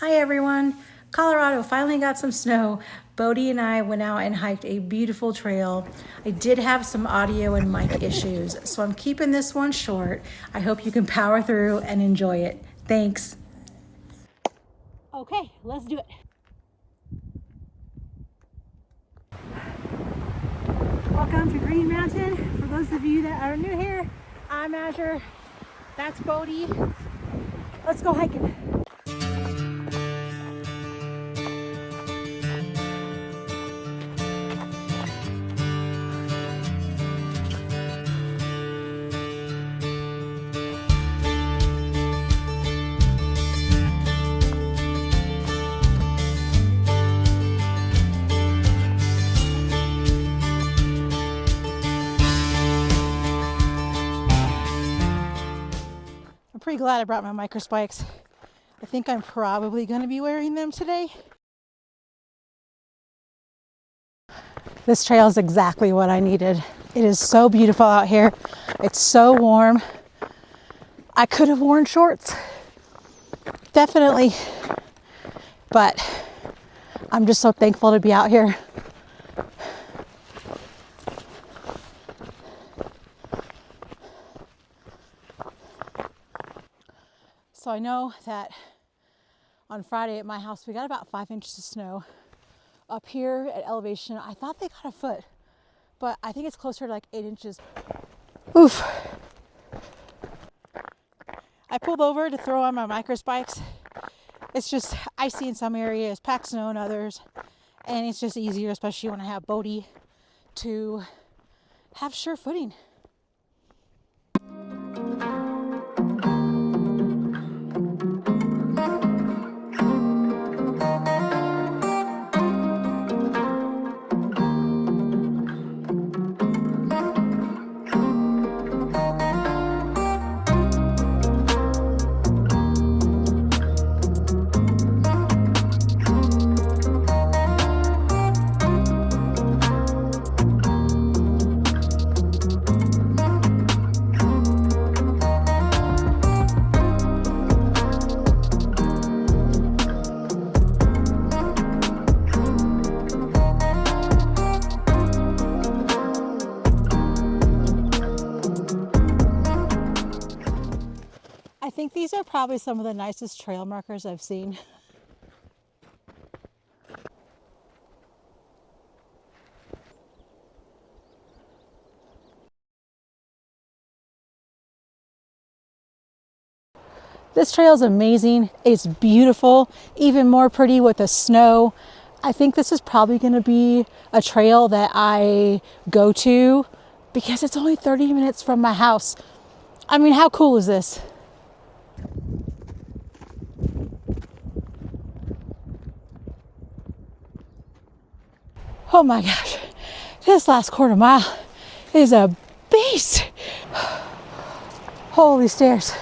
Hi everyone. Colorado finally got some snow. Bodie and I went out and hiked a beautiful trail. I did have some audio and mic issues, so I'm keeping this one short. I hope you can power through and enjoy it. Thanks. Okay, let's do it. Welcome to Green Mountain. For those of you that are new here, I'm Azure. That's Bodie. Let's go hiking. I'm pretty glad I brought my micro spikes. I think I'm probably going to be wearing them today. This trail is exactly what I needed. It is so beautiful out here. It's so warm. I could have worn shorts, definitely, but I'm just so thankful to be out here. So I know that on Friday at my house, we got about 5 inches of snow. Up here at elevation, I thought they got a foot, but I think it's closer to like 8 inches. Oof. I pulled over to throw on my micro spikes. It's just icy in some areas, packed snow in others, and it's just easier, especially when I have Bodie, to have sure footing. I think these are probably some of the nicest trail markers I've seen. This trail is amazing. It's beautiful, even more pretty with the snow. I think this is probably going to be a trail that I go to because it's only 30 minutes from my house. I mean, how cool is this? Oh my gosh, this last quarter mile is a beast. Holy stairs.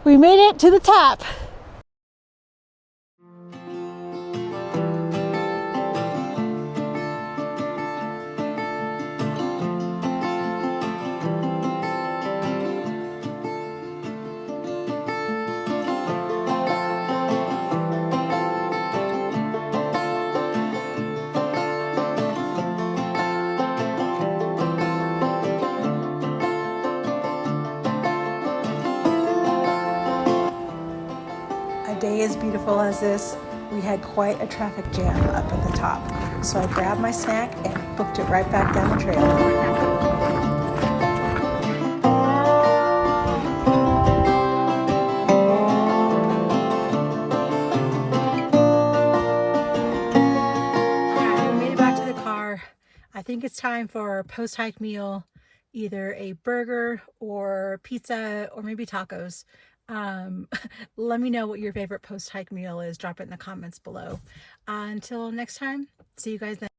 We made it to the top. A day as beautiful as this, we had quite a traffic jam up at the top. So I grabbed my snack and booked it right back down the trail. I made it back to the car. I think it's time for our post-hike meal, either a burger or pizza or maybe tacos. Let me know what your favorite post-hike meal is. Drop it in the comments below. Until next time, see you guys then.